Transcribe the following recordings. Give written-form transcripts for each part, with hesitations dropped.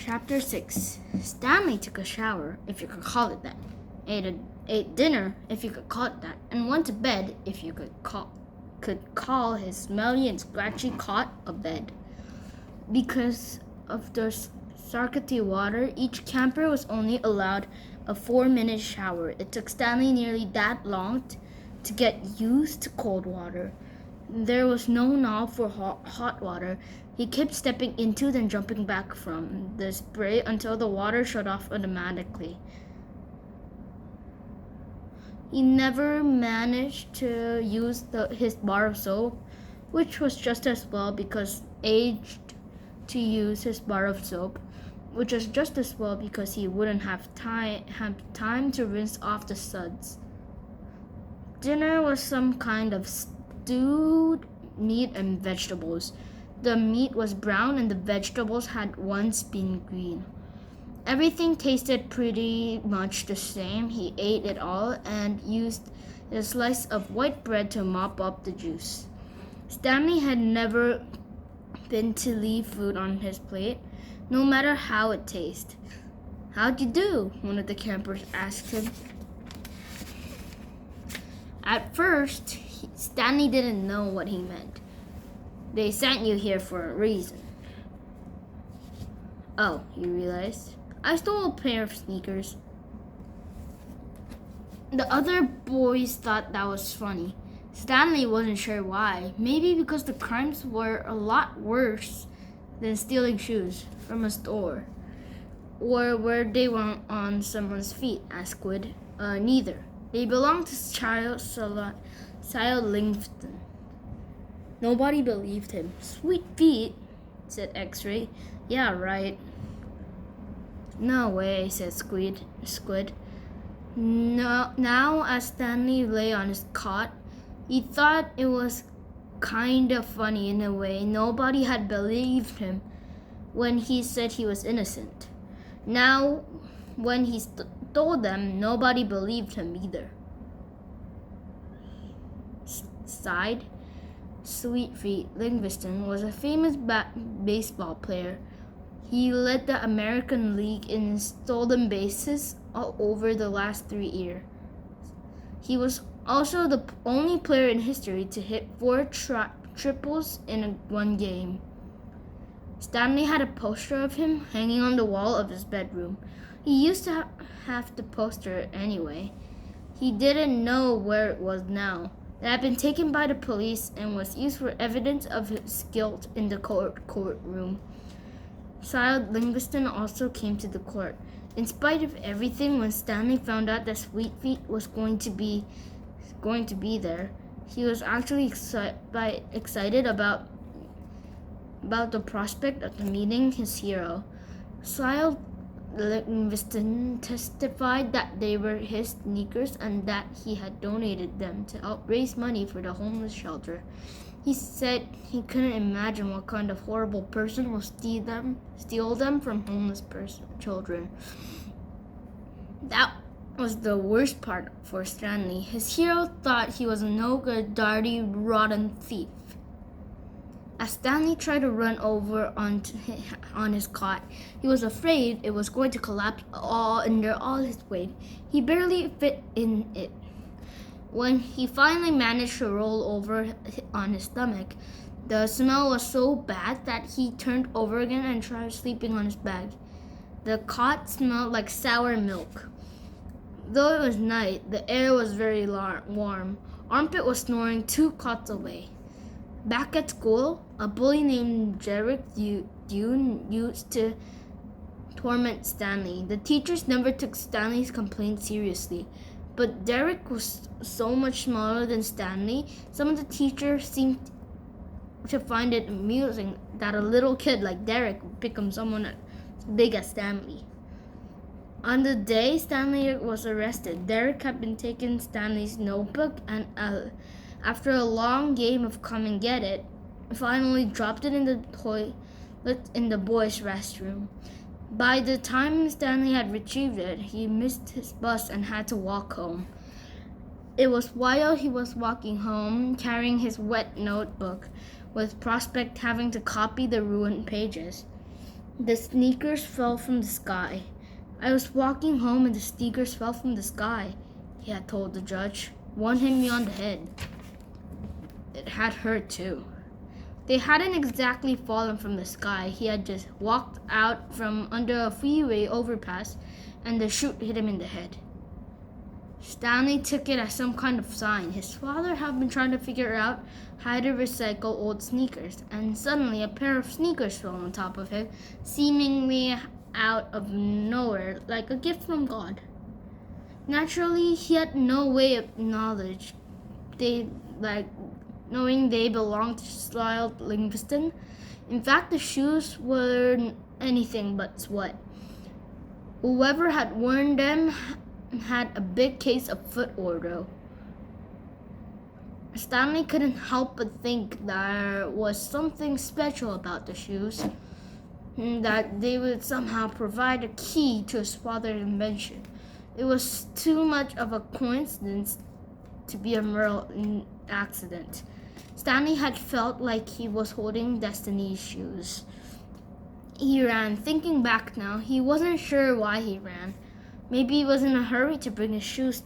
Chapter 6. Stanley took a shower, if you could call it that, ate dinner, if you could call it that, and went to bed, if you could call his smelly and scratchy cot a bed. Because of the scarcity of water, each camper was only allowed a 4-minute shower. It took Stanley nearly that long to get used to cold water. There was no knob for hot water. He kept stepping into then jumping back from the spray until the water shut off automatically. He never managed to use his bar of soap, which was just as well because aged to use his bar of soap, which was just as well because he wouldn't have time to rinse off the suds. Dinner was some kind of stewed meat and vegetables. The meat was brown and the vegetables had once been green. Everything tasted pretty much the same. He ate it all and used a slice of white bread to mop up the juice. Stanley had never been to leave food on his plate, no matter how it tasted. "How'd you do?" one of the campers asked him. At first, Stanley didn't know what he meant. "They sent you here for a reason." "Oh," he realized. "I stole a pair of sneakers." The other boys thought that was funny. Stanley wasn't sure why. Maybe because the crimes were a lot worse than stealing shoes from a store. Or were they on someone's feet? Asked Squid. Neither. They belonged to Child Livingston. Nobody believed him. "Sweet feet," said X-Ray. "Yeah, right." "No way," said Squid. No, now, as Stanley lay on his cot, he thought it was kind of funny in a way. Nobody had believed him when he said he was innocent. Now, when he told them, nobody believed him either. Sighed. Sweet Feet Livingston was a famous baseball player. He led the American League in stolen bases all over the last 3 years. He was also the only player in history to hit 4 triples in one game. Stanley had a poster of him hanging on the wall of his bedroom. He used to have the poster anyway. He didn't know where it was now. It had been taken by the police and was used for evidence of his guilt in the courtroom. Child Livingston also came to the court. In spite of everything, when Stanley found out that Sweet Feet was going to be there, he was actually excited about the prospect of meeting his hero. Child Livingston testified that they were his sneakers and that he had donated them to help raise money for the homeless shelter. He said he couldn't imagine what kind of horrible person will steal them from homeless children. That was the worst part for Stanley. His hero thought he was a no-good, dirty, rotten thief. As Stanley tried to run over on his cot, he was afraid it was going to collapse under all his weight. He barely fit in it. When he finally managed to roll over on his stomach, the smell was so bad that he turned over again and tried sleeping on his back. The cot smelled like sour milk. Though it was night, the air was very warm. Armpit was snoring 2 cots away. Back at school, a bully named Derek Dune used to torment Stanley. The teachers never took Stanley's complaint seriously, but Derek was so much smaller than Stanley, some of the teachers seemed to find it amusing that a little kid like Derek would pick on someone as big as Stanley. On the day Stanley was arrested, Derek had been taking Stanley's notebook and after a long game of come and get it, finally dropped it in the toilet in the boys' restroom. By the time Stanley had retrieved it, he missed his bus and had to walk home. It was while he was walking home, carrying his wet notebook, with Prospect having to copy the ruined pages, The sneakers fell from the sky. I was walking home and the sneakers fell from the sky, he had told the judge. One hit me on the head. It had hurt too. They hadn't exactly fallen from the sky. He had just walked out from under a freeway overpass and the shoe hit him in the head. Stanley took it as some kind of sign. His father had been trying to figure out how to recycle old sneakers, and suddenly a pair of sneakers fell on top of him, seemingly out of nowhere, like a gift from God. Naturally, he had no way of knowing they belonged to Lyle Livingston. In fact, the shoes were anything but sweat. Whoever had worn them had a big case of foot odor. Stanley couldn't help but think there was something special about the shoes, that they would somehow provide a key to his father's invention. It was too much of a coincidence to be a mere accident. Stanley had felt like he was holding Destiny's shoes. He ran. Thinking back now, he wasn't sure why he ran. Maybe he was in a hurry to bring the shoes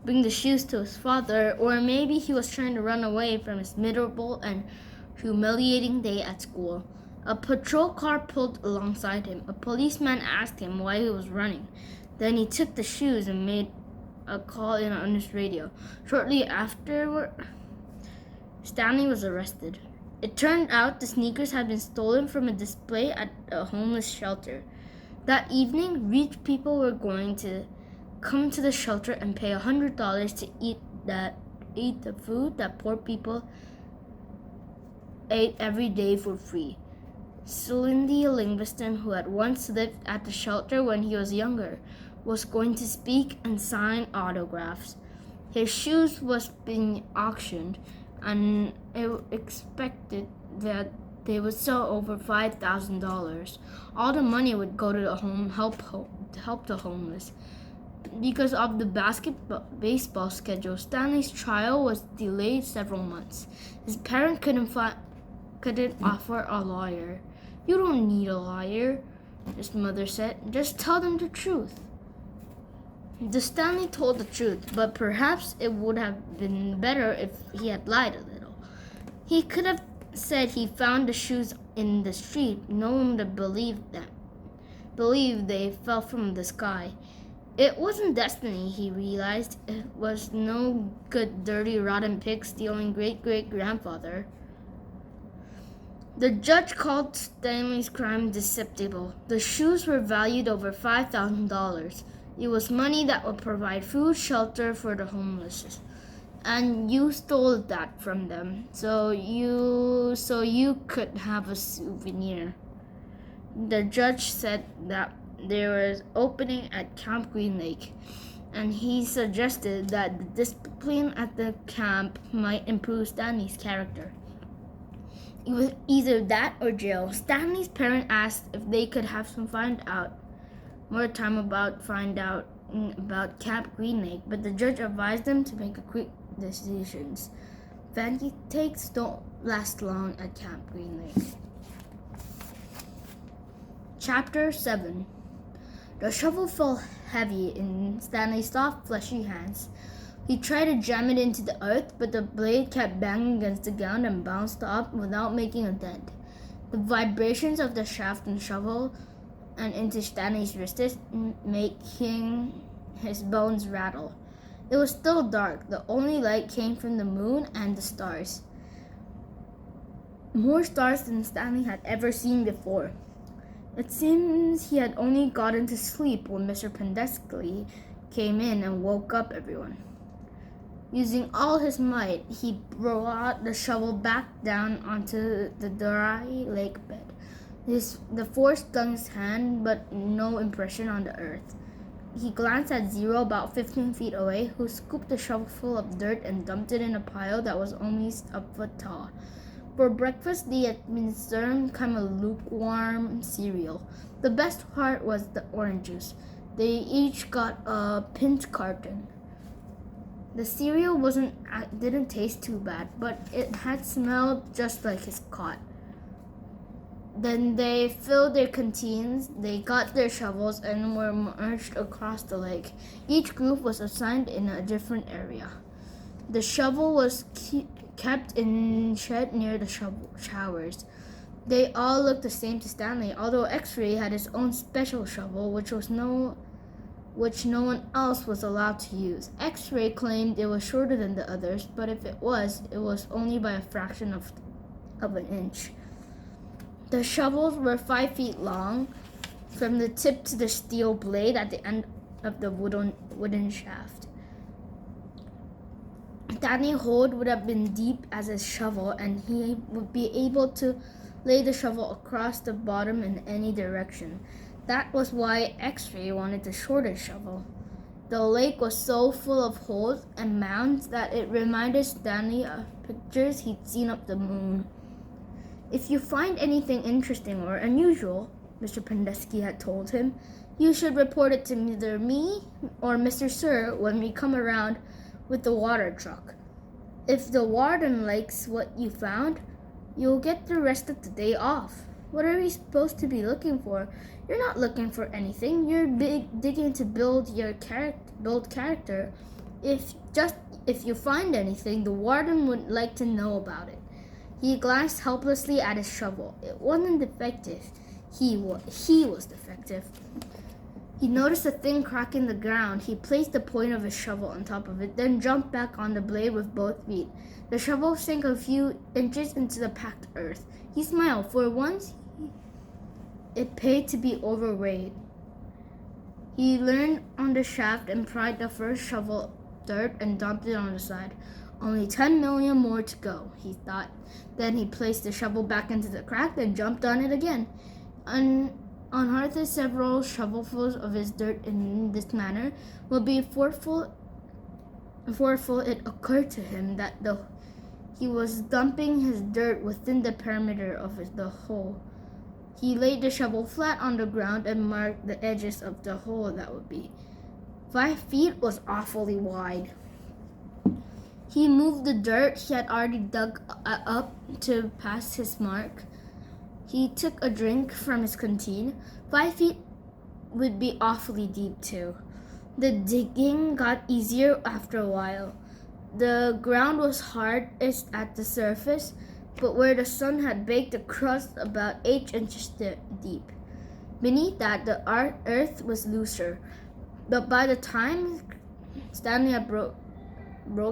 to his father, or maybe he was trying to run away from his miserable and humiliating day at school. A patrol car pulled alongside him. A policeman asked him why he was running. Then he took the shoes and made a call in on his radio. Shortly afterward, Stanley was arrested. It turned out the sneakers had been stolen from a display at a homeless shelter. That evening, rich people were going to come to the shelter and pay $100 to eat the food that poor people ate every day for free. Cindy Livingston, who had once lived at the shelter when he was younger, was going to speak and sign autographs. His shoes was being auctioned, and it expected that they would sell over $5,000. All the money would go to the help the homeless. Because of the baseball schedule, Stanley's trial was delayed several months. His parents couldn't offer a lawyer. "You don't need a lawyer," his mother said. "Just tell them the truth." The Stanley told the truth, but perhaps it would have been better if he had lied a little. He could have said he found the shoes in the street. No one would believe they fell from the sky. It wasn't destiny, he realized. It was no good dirty rotten pig stealing great-great-grandfather. The judge called Stanley's crime deceptible. The shoes were valued over $5,000. It was money that would provide food, shelter for the homeless. And you stole that from them, so you could have a souvenir. The judge said that there was opening at Camp Green Lake, and he suggested that the discipline at the camp might improve Stanley's character. It was either that or jail. Stanley's parents asked if they could have more time about Camp Green Lake, but the judge advised them to make a quick decisions. Vanity takes don't last long at Camp Green Lake. Chapter 7. The shovel fell heavy in Stanley's soft, fleshy hands. He tried to jam it into the earth, but the blade kept banging against the ground and bounced off without making a dent. The vibrations of the shaft and shovel and into Stanley's wrists, making his bones rattle. It was still dark. The only light came from the moon and the stars. More stars than Stanley had ever seen before. It seems he had only gotten to sleep when Mr. Penderecki came in and woke up everyone. Using all his might, he brought the shovel back down onto the dry lake bed. The force stung his hand, but no impression on the earth. He glanced at Zero, about 15 feet away, who scooped a shovel full of dirt and dumped it in a pile that was almost a foot tall. For breakfast, they had been served kind of lukewarm cereal. The best part was the orange juice. They each got a pint carton. The cereal didn't taste too bad, but it had smelled just like his cot. Then they filled their canteens, they got their shovels, and were marched across the lake. Each group was assigned in a different area. The shovel was kept in shed near the showers. They all looked the same to Stanley, although X-Ray had his own special shovel, which no one else was allowed to use. X-Ray claimed it was shorter than the others, but if it was only by a fraction of an inch. The shovels were 5 feet long, from the tip to the steel blade at the end of the wooden shaft. Danny's hole would have been deep as his shovel, and he would be able to lay the shovel across the bottom in any direction. That was why X-Ray wanted the shorter shovel. The lake was so full of holes and mounds that it reminded Stanley of pictures he'd seen of the moon. "If you find anything interesting or unusual," Mr. Pendeski had told him, "you should report it to either me or Mr. Sir when we come around with the water truck. If the warden likes what you found, you'll get the rest of the day off." "What are we supposed to be looking for?" "You're not looking for anything. You're digging to build character. If you find anything, the warden would like to know about it." He glanced helplessly at his shovel. It wasn't defective. He was defective. He noticed a thin crack in the ground. He placed the point of his shovel on top of it, then jumped back on the blade with both feet. The shovel sank a few inches into the packed earth. He smiled. For once, it paid to be overweight. He leaned on the shaft and pried the first shovel dirt and dumped it on the side. "Only 10 million more to go," he thought. Then he placed the shovel back into the crack and jumped on it again. Unearthed several shovelfuls of his dirt in this manner would be forceful. It occurred to him that he was dumping his dirt within the perimeter of the hole. He laid the shovel flat on the ground and marked the edges of the hole. That would be 5 feet was awfully wide. He moved the dirt he had already dug up to pass his mark. He took a drink from his canteen. 5 feet would be awfully deep too. The digging got easier after a while. The ground was hardest at the surface, but where the sun had baked the crust about 8 inches deep. Beneath that, the earth was looser. But by the time Stanley had broke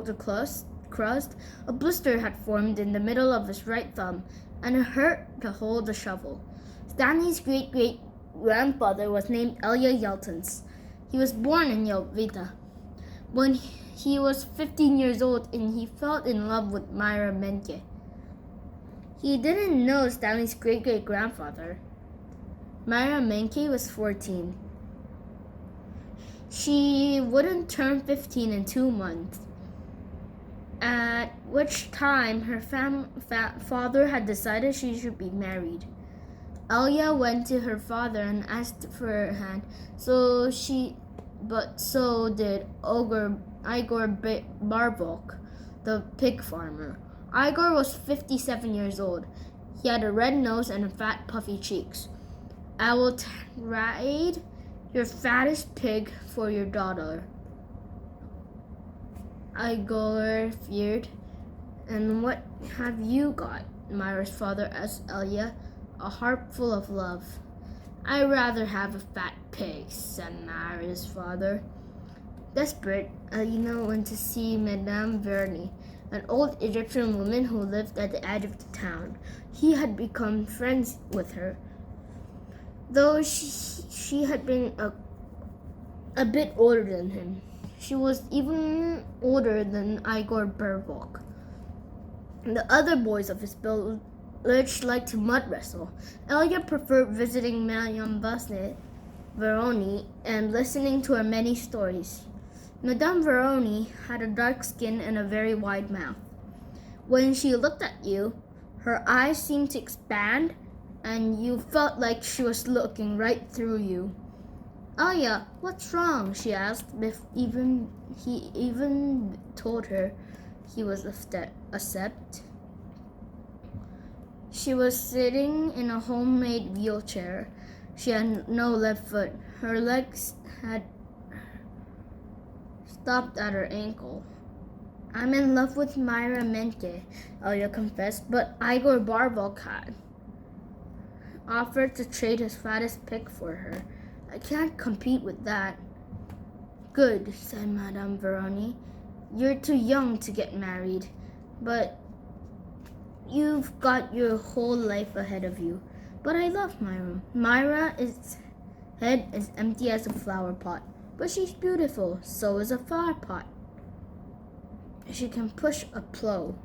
the crust, a blister had formed in the middle of his right thumb, and it hurt to hold the shovel. Stanley's great-great-grandfather was named Elia Yeltons. He was born in Yelvita when he was 15 years old, and he fell in love with Myra Menke. He didn't know Stanley's great-great-grandfather. Myra Menke was 14. She wouldn't turn 15 in 2 months, at which time her father had decided she should be married. Elia went to her father and asked for her hand, but so did Igor Barbok, the pig farmer. Igor was 57 years old. He had a red nose and fat, puffy cheeks. "I will trade your fattest pig for your daughter," Igor feared. "And what have you got?" Myra's father asked Elia, a heart full of love. "I'd rather have a fat pig," said Myra's father. Desperate, Elena went to see Madame Verny, an old Egyptian woman who lived at the edge of the town. He had become friends with her, though she had been a bit older than him. She was even older than Igor Barbok. The other boys of his village liked to mud wrestle. Elia preferred visiting Madame Veroni and listening to her many stories. Madame Veroni had a dark skin and a very wide mouth. When she looked at you, her eyes seemed to expand, and you felt like she was looking right through you. "Elia, what's wrong?" she asked. He even told her he was upset. She was sitting in a homemade wheelchair. She had no left foot. Her legs had stopped at her ankle. I'm in love with Myra Menke, Elia confessed, but Igor Barvok had offered to trade his fattest pig for her. I can't compete with that. Good, said Madame Veroni. You're too young to get married, but you've got your whole life ahead of you. But I love Myra. Myra's head is empty as a flower pot, but she's beautiful. So is a flower pot. She can push a plow.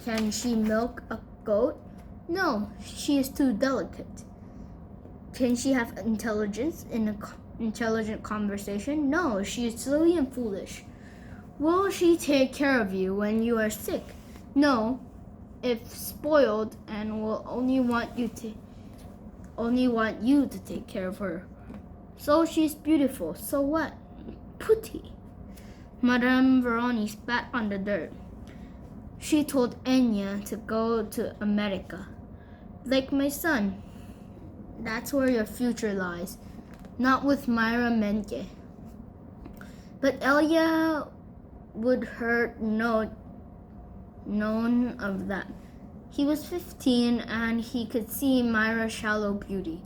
Can she milk a goat? No, she is too delicate. Can she have intelligence in an intelligent conversation? No, she is silly and foolish. Will she take care of you when you are sick? No, if spoiled, and will only want you to take care of her. So she's beautiful. So what? Putty. Madame Veroni spat on the dirt. She told Enya to go to America. Like my son. That's where your future lies. Not with Myra Menke. But Elia would hurt none of that. He was 15 and he could see Myra's shallow beauty.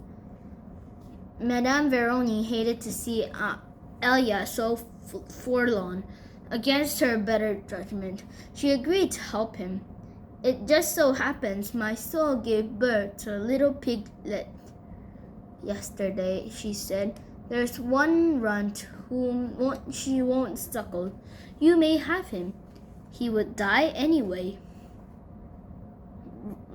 Madame Veroni hated to see Elia so forlorn. Against her better judgment, she agreed to help him. It just so happens my soul gave birth to a little piglet yesterday, she said. There's one runt whom she won't suckle. You may have him. He would die anyway.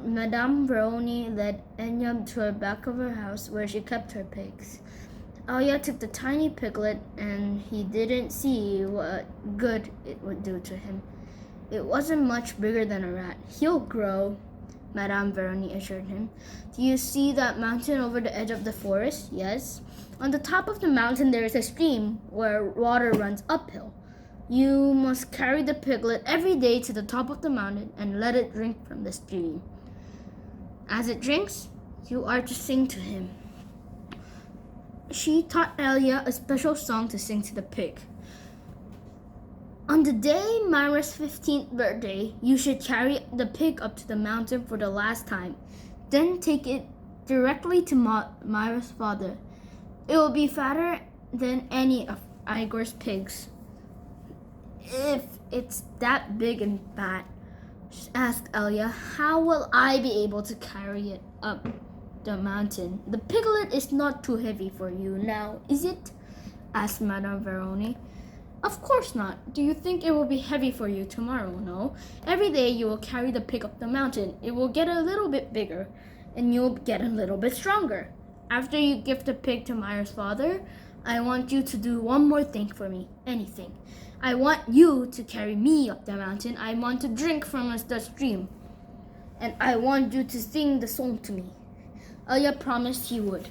Madame Veroni led Enya to the back of her house where she kept her pigs. Elia took the tiny piglet and he didn't see what good it would do to him. It wasn't much bigger than a rat. He'll grow, Madame Veroni assured him. Do you see that mountain over the edge of the forest? Yes. On the top of the mountain there is a stream where water runs uphill. You must carry the piglet every day to the top of the mountain and let it drink from the stream. As it drinks, you are to sing to him. She taught Elia a special song to sing to the pig. On the day Myra's 15th birthday, you should carry the pig up to the mountain for the last time. Then take it directly to Myra's father. It will be fatter than any of Igor's pigs. If it's that big and fat, asked Elia, how will I be able to carry it up the mountain? The piglet is not too heavy for you now, is it? Asked Madame Veroni. Of course not. Do you think it will be heavy for you tomorrow? No. Every day you will carry the pig up the mountain. It will get a little bit bigger, and you'll get a little bit stronger. After you give the pig to Myra's father, I want you to do one more thing for me. Anything. I want you to carry me up the mountain. I want to drink from the stream. And I want you to sing the song to me. Elia promised he would.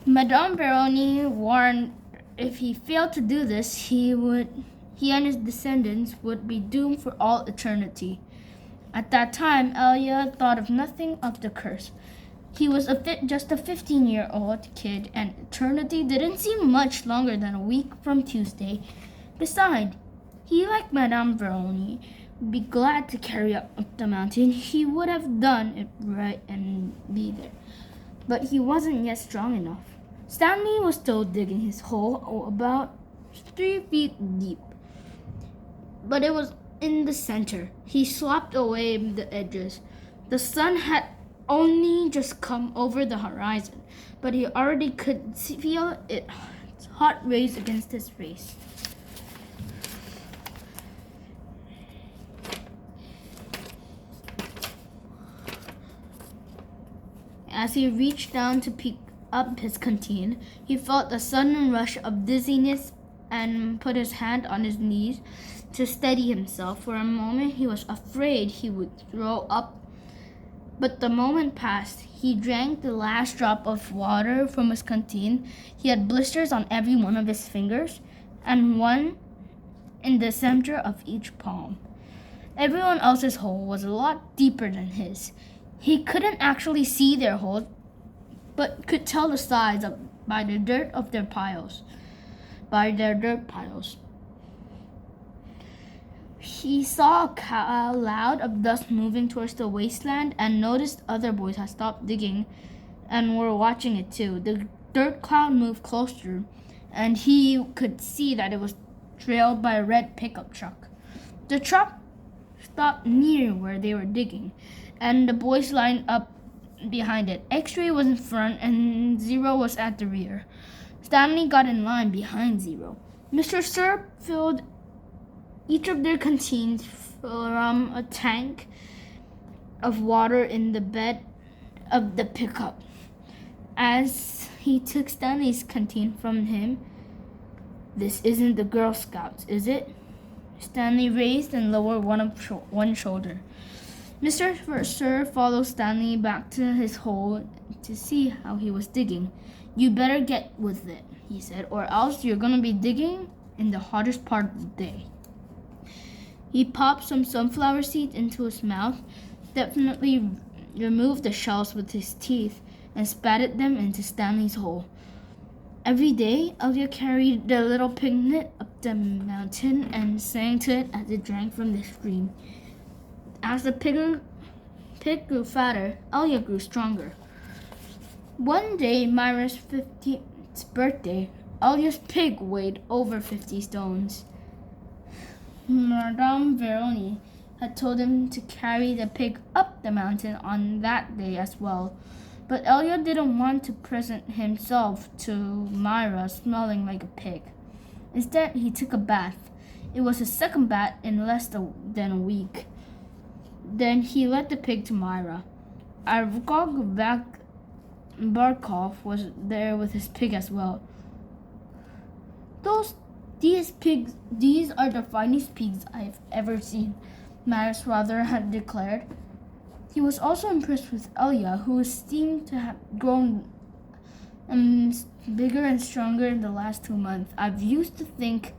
Madame Veroni warned if he failed to do this, he and his descendants would be doomed for all eternity. At that time, Elia thought of nothing of the curse. He was just a 15-year-old kid, and eternity didn't seem much longer than a week from Tuesday. Besides, he, like Madame Veroni, would be glad to carry up the mountain. He would have done it right and be there. But he wasn't yet strong enough. Stanley was still digging his hole about 3 feet deep. But it was in the center. He slopped away the edges. The sun had only just come over the horizon, but he already could feel its hot rays against his face. As he reached down to pick up his canteen, he felt a sudden rush of dizziness and put his hand on his knees to steady himself. For a moment he was afraid he would throw up, but the moment passed. He drank the last drop of water from his canteen. He had blisters on every one of his fingers and one in the center of each palm. Everyone else's hole was a lot deeper than his. He couldn't actually see their holes, but could tell the size by the dirt of their piles. By their dirt piles. He saw a cloud of dust moving towards the wasteland and noticed other boys had stopped digging and were watching it too. The dirt cloud moved closer, and he could see that it was trailed by a red pickup truck. The truck stopped near where they were digging, and the boys lined up behind it. X-Ray was in front, and Zero was at the rear. Stanley got in line behind Zero. Mr. Sir filled each of their canteens from a tank of water in the bed of the pickup. As he took Stanley's canteen from him, "This isn't the Girl Scouts, is it?" Stanley raised and lowered one shoulder. Mr. Sir followed Stanley back to his hole to see how he was digging. "You better get with it," he said, "or else you're going to be digging in the hottest part of the day." He popped some sunflower seeds into his mouth, definitely removed the shells with his teeth, and spatted them into Stanley's hole. Every day, Elia carried the little piglet up the mountain and sang to it as it drank from the stream. As the pig grew fatter, Elia grew stronger. One day, Myra's 15th birthday, Elia's pig weighed over 50 stones. Madame Veroni had told him to carry the pig up the mountain on that day as well. But Elia didn't want to present himself to Myra smelling like a pig. Instead, he took a bath. It was his second bath in less than a week. Then he led the pig to Myra. Arvgog Barkov was there with his pig as well. These are the finest pigs I've ever seen," Myra's father had declared. He was also impressed with Elia, who seemed to have grown bigger and stronger in the last 2 months. "I've used to think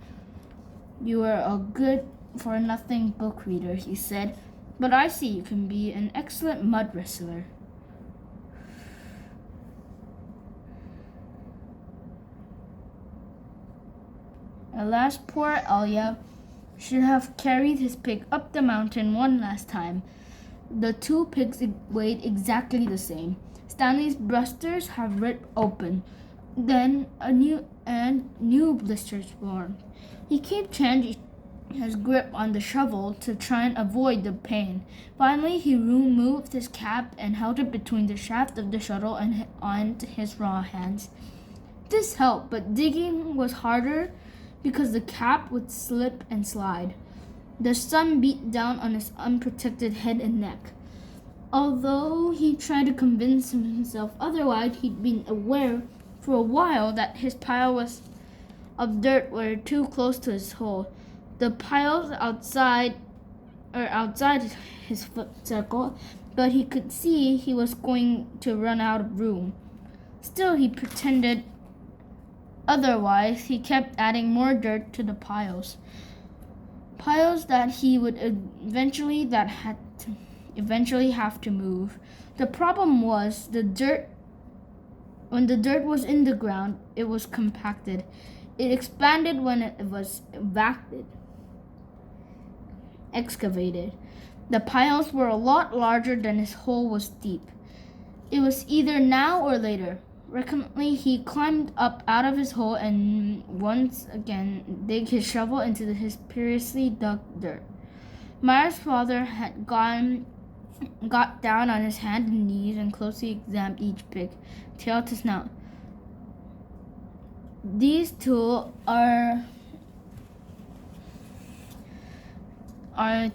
you were a good-for-nothing book reader," he said, "but I see you can be an excellent mud wrestler." Alas, poor Elia should have carried his pig up the mountain one last time. The two pigs weighed exactly the same. Stanley's blisters have ripped open. Then new blisters formed. He kept changing his grip on the shovel to try and avoid the pain. Finally, he removed his cap and held it between the shaft of the shovel and on his raw hands. This helped, but digging was harder because the cap would slip and slide. The sun beat down on his unprotected head and neck. Although he tried to convince himself otherwise, he'd been aware for a while that his pile of dirt were too close to his hole. The piles outside his foot circle, but he could see he was going to run out of room. Still, he pretended otherwise. He kept adding more dirt to the piles that he would eventually have to move. The problem was when the dirt was in the ground, it was compacted. It expanded when it was excavated. The piles were a lot larger than his hole was deep. It was either now or later. Reluctantly, he climbed up out of his hole and once again dug his shovel into his previously dug dirt. Myra's father had got down on his hands and knees and closely examined each pig, tail to snout. "These two are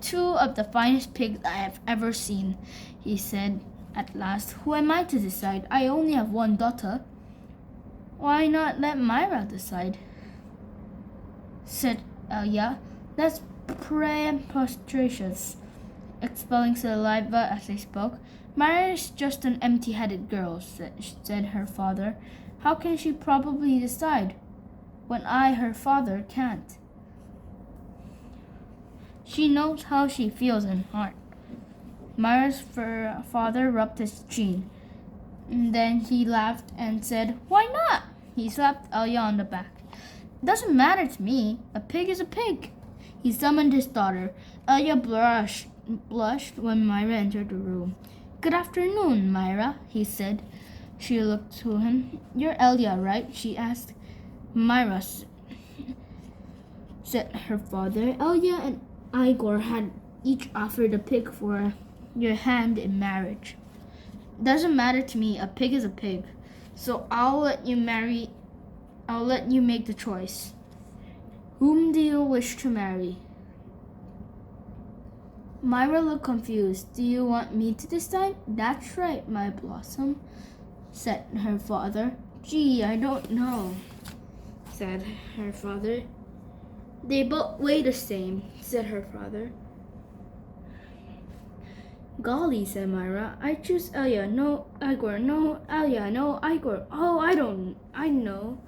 two of the finest pigs I have ever seen," he said at last. "Who am I to decide? I only have one daughter." "Why not let Myra decide?" said Elia. "That's preposterous," expelling saliva as they spoke. "Myra is just an empty-headed girl," said her father. "How can she probably decide when I, her father, can't?" She knows how she feels in heart. Myra's father rubbed his chin. And then he laughed and said, "Why not?" He slapped Elia on the back. "Doesn't matter to me. A pig is a pig." He summoned his daughter. Elia blushed when Myra entered the room. "Good afternoon, Myra," he said. She looked to him. "You're Elia, right?" she asked. "Myra," said her father. "Elia and Igor had each offered a pig for your hand in marriage." "Doesn't matter to me. A pig is a pig. So I'll let you make the choice. Whom do you wish to marry?" Myra looked confused. "Do you want me to decide?" "That's right, my blossom," said her father. "Gee, I don't know," said her father. "They both weigh the same," said her father. "Golly," said Myra, "I choose Elia. No, Igor. No, Elia. No, Igor. Oh, I know.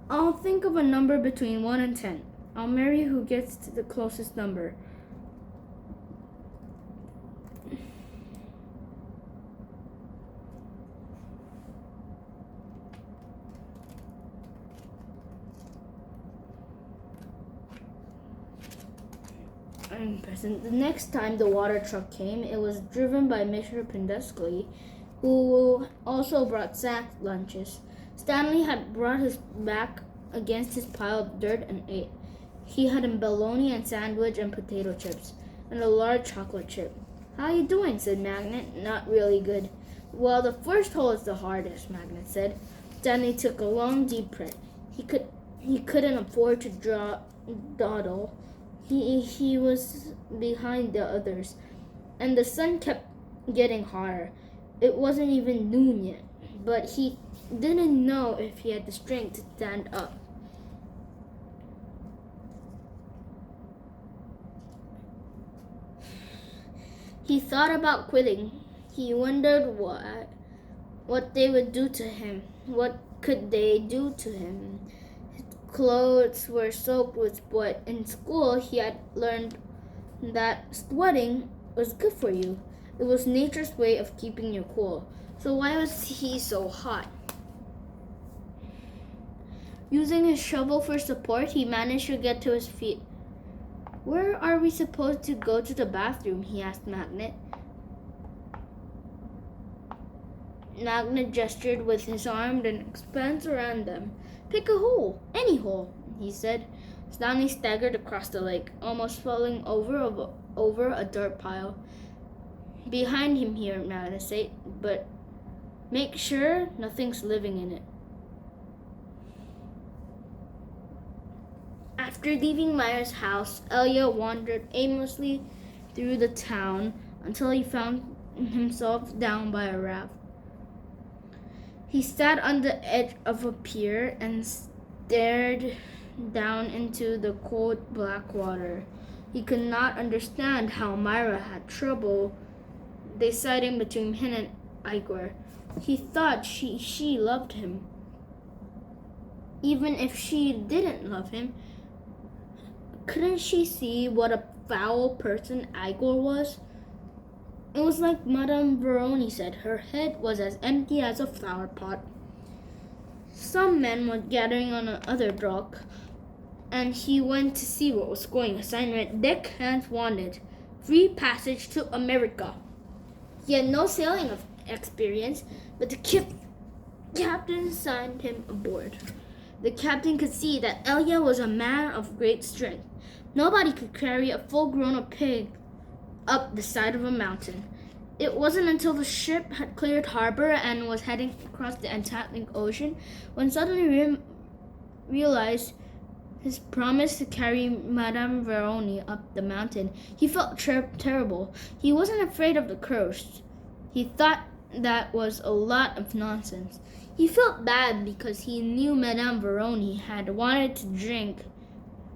I'll think of a number between 1 and 10. I'll marry who gets to the closest number." The next time the water truck came, it was driven by Mr. Penduskley, who also brought sacked lunches. Stanley had brought his back against his pile of dirt and ate. He had a bologna and sandwich and potato chips, and a large chocolate chip. "How you doing?" said Magnet. "Not really good." "Well, the first hole is the hardest," Magnet said. Stanley took a long, deep breath. He couldn't afford to dawdle. He was behind the others, and the sun kept getting hotter. It wasn't even noon yet, but he didn't know if he had the strength to stand up. He thought about quitting. He wondered what they would do to him. What could they do to him? His clothes were soaked with sweat. In school, he had learned that sweating was good for you. It was nature's way of keeping you cool. So why was he so hot? Using his shovel for support, he managed to get to his feet. "Where are we supposed to go to the bathroom?" he asked Magnet. Magnet gestured with his arm and expanded around them. "Pick a hole, any hole," he said. Stanley staggered across the lake, almost falling over a dirt pile. "Behind him here," Magnet said, "but make sure nothing's living in it." After leaving Myra's house, Elia wandered aimlessly through the town until he found himself down by a raft. He sat on the edge of a pier and stared down into the cold black water. He could not understand how Myra had trouble deciding between him and Igor. He thought she loved him. Even if she didn't love him, couldn't she see what a foul person Igor was? It was like Madame Veroni said. Her head was as empty as a flower pot. Some men were gathering on the other dock, and he went to see what was going. A sign read, "Deck hands wanted. Free passage to America." He had no sailing experience, but the captain signed him aboard. The captain could see that Elia was a man of great strength. Nobody could carry a full-grown pig up the side of a mountain. It wasn't until the ship had cleared harbor and was heading across the Atlantic Ocean when suddenly realized his promise to carry Madame Veroni up the mountain. He felt terrible. He wasn't afraid of the curse. He thought that was a lot of nonsense. He felt bad because he knew Madame Veroni had wanted to drink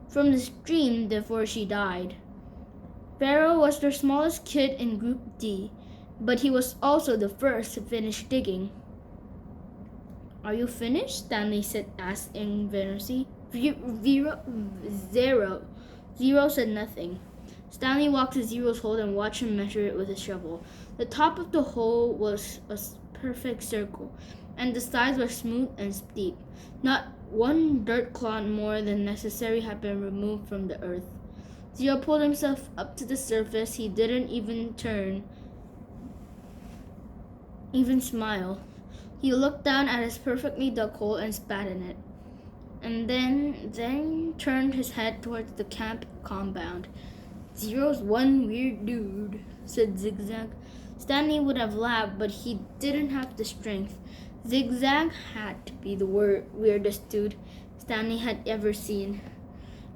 from the stream before she died. Pharaoh was the smallest kid in Group D, but he was also the first to finish digging. "Are you finished?" Stanley asked in Zero said nothing. Stanley walked to Zero's hole and watched him measure it with his shovel. The top of the hole was a perfect circle, and the sides were smooth and steep. Not one dirt clod more than necessary had been removed from the earth. Zero pulled himself up to the surface. He didn't even smile. He looked down at his perfectly dug hole and spat in it, and then turned his head towards the camp compound. Zero's one weird dude, said Zigzag. Stanley would have laughed, but he didn't have the strength. Zigzag had to be the weirdest dude Stanley had ever seen.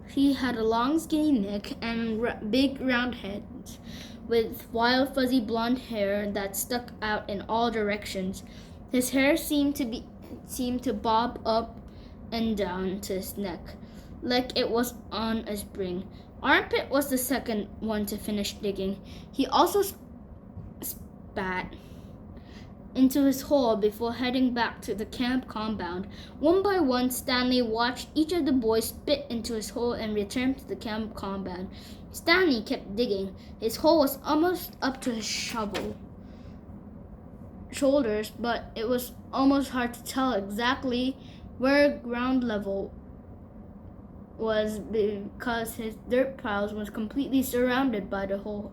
He had a long, skinny neck and big, round head, with wild, fuzzy blonde hair that stuck out in all directions. His hair seemed to bob up and down to his neck, like it was on a spring. Armpit was the second one to finish digging. He also spat into his hole before heading back to the camp compound. One by one, Stanley watched each of the boys spit into his hole and return to the camp compound. Stanley kept digging. His hole was almost up to his shoulders, but it was almost hard to tell exactly where ground level was because his dirt piles was completely surrounded by the hole.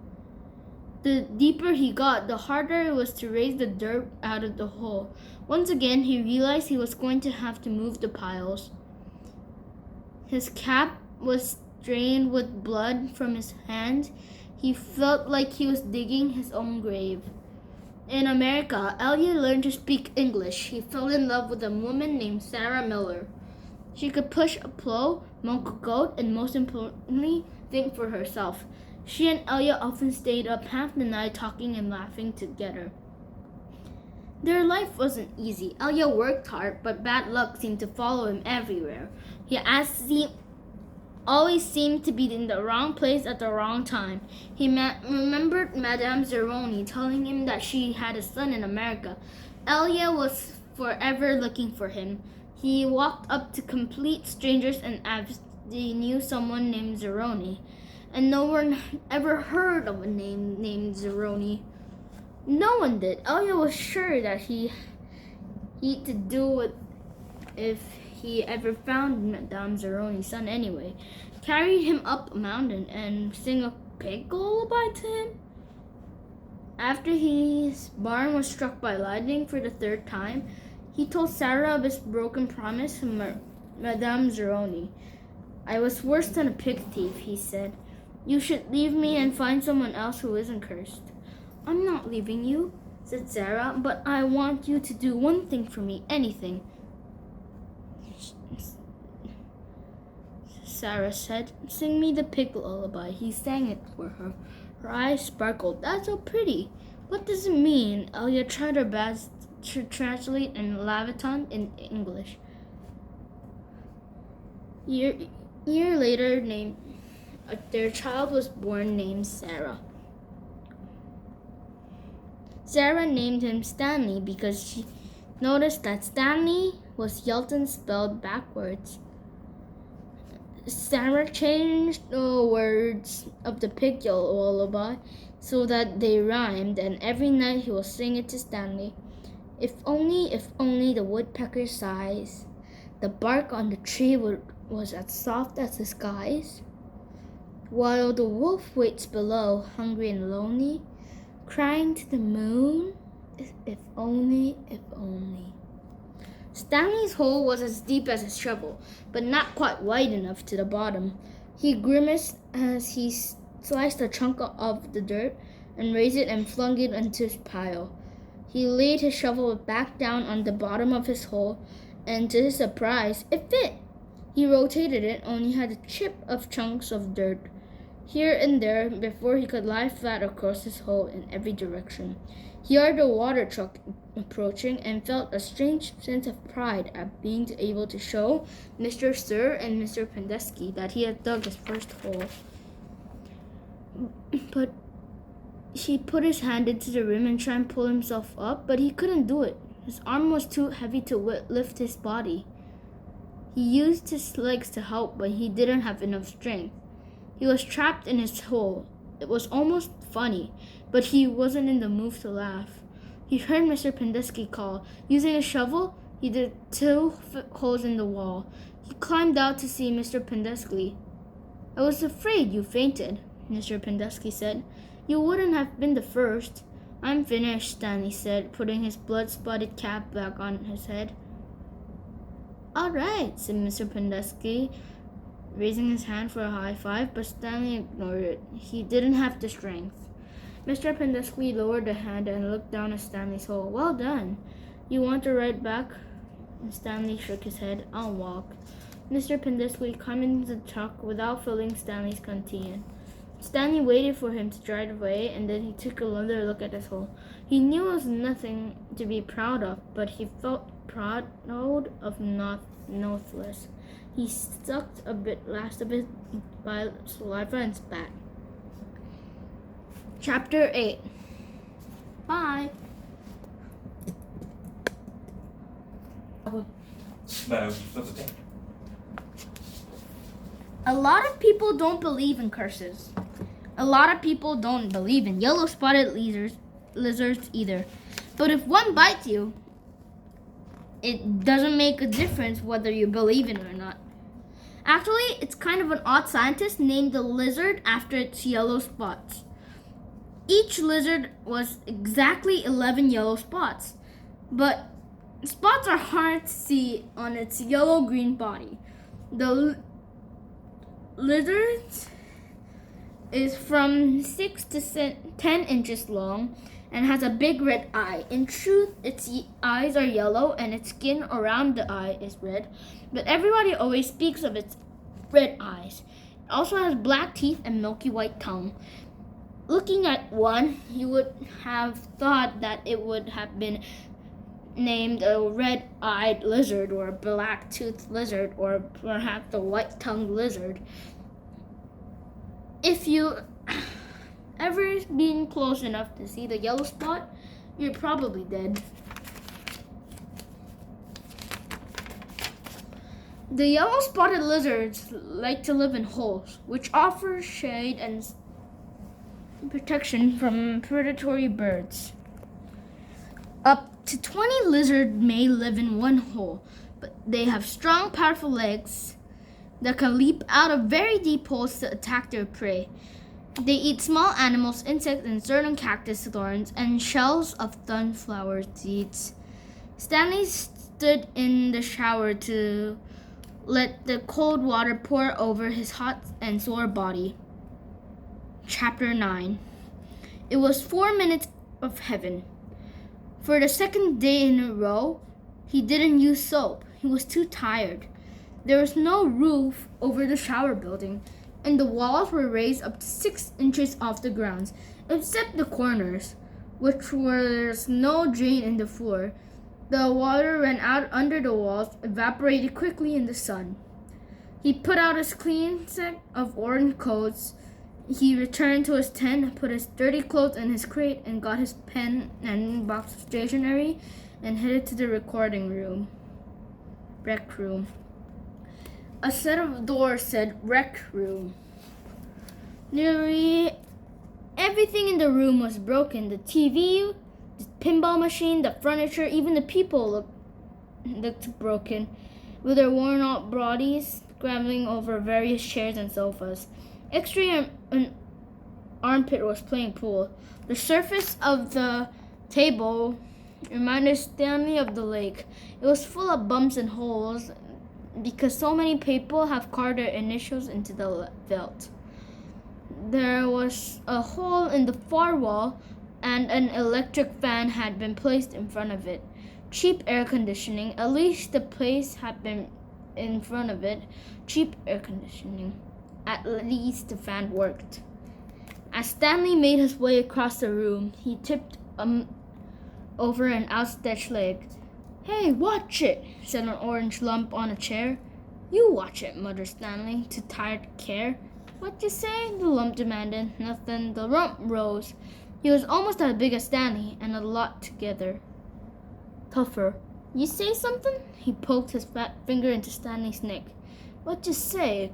The deeper he got, the harder it was to raise the dirt out of the hole. Once again, he realized he was going to have to move the piles. His cap was stained with blood from his hand. He felt like he was digging his own grave. In America, Elliot learned to speak English. He fell in love with a woman named Sarah Miller. She could push a plow, milk a goat, and most importantly, think for herself. She and Elliot often stayed up half the night talking and laughing together. Their life wasn't easy. Elliot worked hard, but bad luck seemed to follow him everywhere. He always seemed to be in the wrong place at the wrong time. He remembered Madame Zeroni telling him that she had a son in America. Elliot was forever looking for him. He walked up to complete strangers and asked if they knew someone named Zeroni. And no one ever heard of a name named Zeroni. No one did. Elliot was sure that he'd to do it if he ever found Madame Zeroni's son anyway. Carried him up a mountain and sing a pig lullaby to him. After his barn was struck by lightning for the third time, he told Sarah of his broken promise to Madame Zeroni. I was worse than a pig thief, he said. You should leave me and find someone else who isn't cursed. I'm not leaving you, said Sarah, but I want you to do one thing for me, anything. Sarah said, sing me the pig lullaby. He sang it for her. Her eyes sparkled. That's so pretty. What does it mean? Elliot tried her best to translate in Laviton in English. Year later, their child was born named Sarah. Sarah named him Stanley because she noticed that Stanley was Yelton spelled backwards. Sarah changed the words of the pig lullaby so that they rhymed, and every night he would sing it to Stanley. If only the woodpecker sighs, the bark on the tree was as soft as the skies, while the wolf waits below, hungry and lonely, crying to the moon, if only, if only. Stanley's hole was as deep as his shovel, but not quite wide enough to the bottom. He grimaced as he sliced a chunk of the dirt and raised it and flung it into his pile. He laid his shovel back down on the bottom of his hole, and to his surprise, it fit. He rotated it, only had a chip of chunks of dirt here and there before he could lie flat across his hole in every direction. He heard a water truck approaching and felt a strange sense of pride at being able to show Mr. Sir and Mr. Pendeski that he had dug his first hole. But he put his hand into the rim and tried to pull himself up, but he couldn't do it. His arm was too heavy to lift his body. He used his legs to help, but he didn't have enough strength. He was trapped in his hole. It was almost funny, but he wasn't in the mood to laugh. He heard Mr. Pendeski call. Using a shovel, he did 2 holes in the wall. He climbed out to see Mr. Pendeski. "I was afraid you fainted," Mr. Pendeski said. "You wouldn't have been the first." "I'm finished," Stanley said, putting his blood-spotted cap back on his head. "All right," said Mr. Pendeski, raising his hand for a high five, but Stanley ignored it. He didn't have the strength. Mr. Pendeski lowered the hand and looked down at Stanley's hole. "Well done. You want to ride back?" Stanley shook his head. "I'll walk." Mr. Pendeski climbed into the truck without filling Stanley's canteen. Stanley waited for him to drive away, and then he took another look at his hole. He knew it was nothing to be proud of, but he felt proud of nothless. He sucked last a bit by saliva and spat. Chapter 8. Bye. A lot of people don't believe in curses. A lot of people don't believe in yellow-spotted lizards either. But if one bites you, it doesn't make a difference whether you believe in it or not. Actually, it's kind of an odd scientist named the lizard after its yellow spots. Each lizard was exactly 11 yellow spots, but spots are hard to see on its yellow-green body. The lizard is from 6 to 10 inches long and has a big red eye. In truth, its eyes are yellow and its skin around the eye is red, but everybody always speaks of its red eyes. It also has black teeth and milky white tongue. Looking at one, you would have thought that it would have been named a red-eyed lizard or a black-toothed lizard or perhaps a white-tongued lizard. If you ever been close enough to see the yellow spot, you're probably dead. The yellow-spotted lizards like to live in holes, which offer shade and protection from predatory birds. Up to 20 lizards may live in one hole, but they have strong, powerful legs that can leap out of very deep holes to attack their prey. They eat small animals, insects, and certain cactus thorns and shells of sunflower seeds. Stanley stood in the shower to let the cold water pour over his hot and sore body. Chapter 9. It was 4 minutes of heaven. For the second day in a row, he didn't use soap. He was too tired. There was no roof over the shower building, and the walls were raised up to 6 inches off the ground, except the corners, which was no drain in the floor. The water ran out under the walls, evaporated quickly in the sun. He put out his clean set of orange coats. He returned to his tent, put his dirty clothes in his crate, and got his pen and box of stationery and headed to the rec room. A set of doors said rec room. Nearly everything in the room was broken. The TV, the pinball machine, the furniture, even the people looked broken, with their worn-out bodies scrambling over various chairs and sofas. Extra an armpit was playing pool. The surface of the table reminded Stanley of the lake. It was full of bumps and holes because so many people have carved their initials into the felt. There was a hole in the far wall, and an electric fan had been placed in front of it. Cheap air conditioning, at least the place had been in front of it. Cheap air conditioning. At least the fan worked. As Stanley made his way across the room, he tipped over an outstretched leg. "Hey, watch it," said an orange lump on a chair. "You watch it," muttered Stanley, too tired to care. "What you say?" the lump demanded. Nothing. The lump rose. He was almost as big as Stanley, and a lot tougher. "You say something?" He poked his fat finger into Stanley's neck. "What you say?"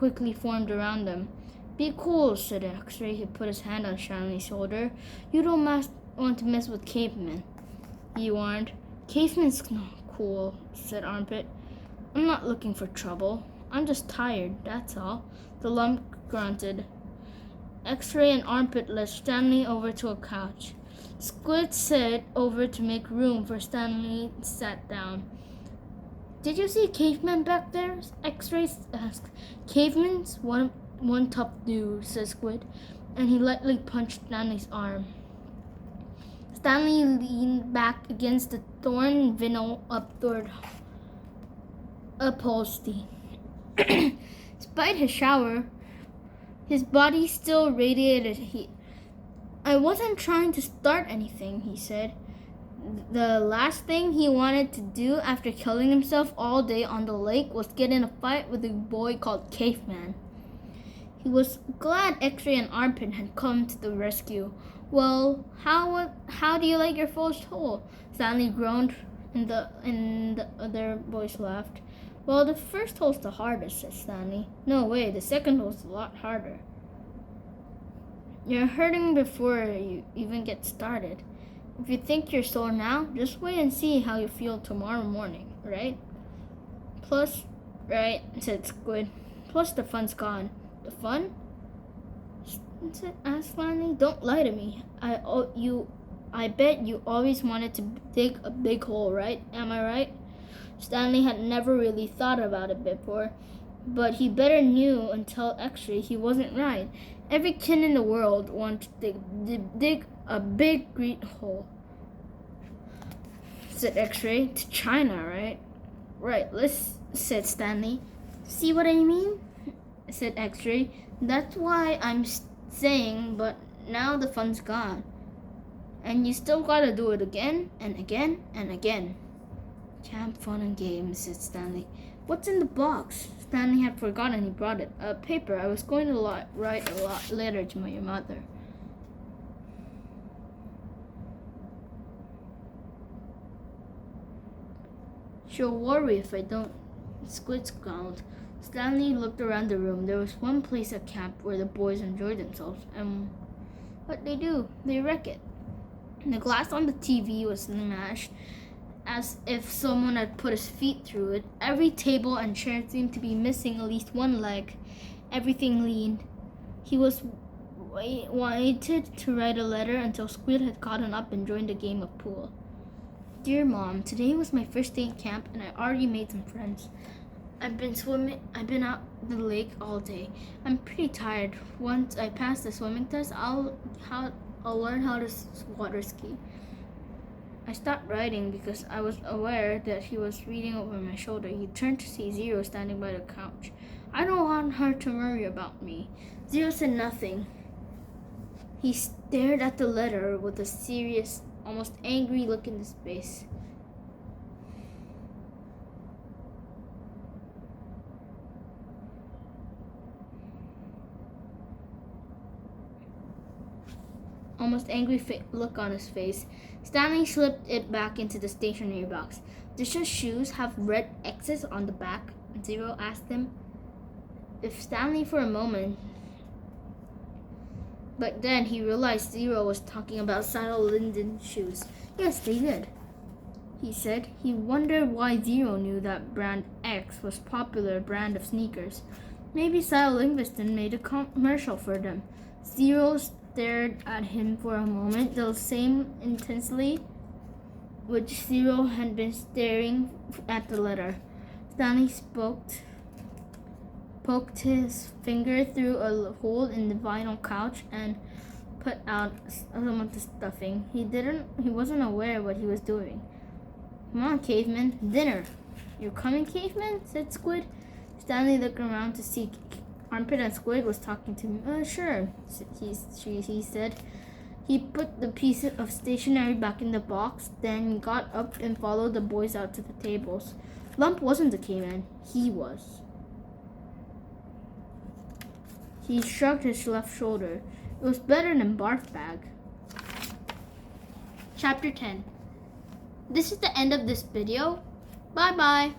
quickly formed around them. Be cool, said X-Ray. He put his hand on Stanley's shoulder. You don't want to mess with cavemen. He warned. Cavemen's not cool, said Armpit. I'm not looking for trouble. I'm just tired, that's all. The lump grunted. X-Ray and Armpit led Stanley over to a couch. Squid sat over to make room for Stanley and sat down. Did you see cavemen back there? X-Ray asked. Cavemen's one tough dude, said Squid, and he lightly punched Stanley's arm. Stanley leaned back against the thorn vinyl upholstery. Despite his shower, his body still radiated heat. I wasn't trying to start anything, he said. The last thing he wanted to do after killing himself all day on the lake was get in a fight with a boy called Caveman. He was glad X-Ray and Armpit had come to the rescue. Well, how do you like your first hole? Stanley groaned, and the other boys laughed. Well, the first hole's the hardest, said Stanley. No way, the second hole's a lot harder. You're hurting before you even get started. If you think you're sore now, just wait and see how you feel tomorrow morning, right? Plus, right, said Squid. Plus the fun's gone. The fun? Asked Stanley. Don't lie to me. I bet you always wanted to dig a big hole, right? Am I right? Stanley had never really thought about it before, but he better knew until X-Ray he wasn't right. Every kid in the world wants to dig a big great hole, said X-Ray. To China, right? Right, said Stanley. See what I mean? Said X-Ray. That's why I'm saying, but now the fun's gone. And you still gotta do it again and again and again. Camp fun and games, said Stanley. What's in the box? Stanley had forgotten he brought it. A paper. I was going to write a letter to my mother. She'll worry if I don't, Squid growled. Stanley looked around the room. There was one place at camp where the boys enjoyed themselves, and what they do? They wreck it. The glass on the TV was smashed, as if someone had put his feet through it. Every table and chair seemed to be missing at least one leg. Everything leaned. He waited to write a letter until Squid had gotten up and joined a game of pool. Dear Mom, today was my first day at camp and I already made some friends. I've been out the lake all day. I'm pretty tired. Once I pass the swimming test, I'll learn how to water ski. I stopped writing because I was aware that he was reading over my shoulder. He turned to see Zero standing by the couch. I don't want her to worry about me. Zero said nothing. He stared at the letter with a serious, almost angry look in his face. Look on his face. Stanley slipped it back into the stationery box. Does your shoes have red X's on the back? Zero asked him. If Stanley for a moment, but then he realized Zero was talking about Saddle Linden's shoes. Yes, they did, he said. He wondered why Zero knew that brand X was a popular brand of sneakers. Maybe Saddle Livingston made a commercial for them. Zero stared at him for a moment, the same intensely which Zero had been staring at the letter. Stanley poked his finger through a hole in the vinyl couch and put out some of the stuffing. He wasn't aware what he was doing. Come on, Caveman, dinner. You're coming, Caveman? Said Squid. Stanley looked around to see Armpit and Squid was talking to him. Sure, he said. He put the piece of stationery back in the box, then got up and followed the boys out to the tables. Lump wasn't the caveman. He was. He shrugged his left shoulder. It was better than barf bag. Chapter 10. This is the end of this video. Bye-bye.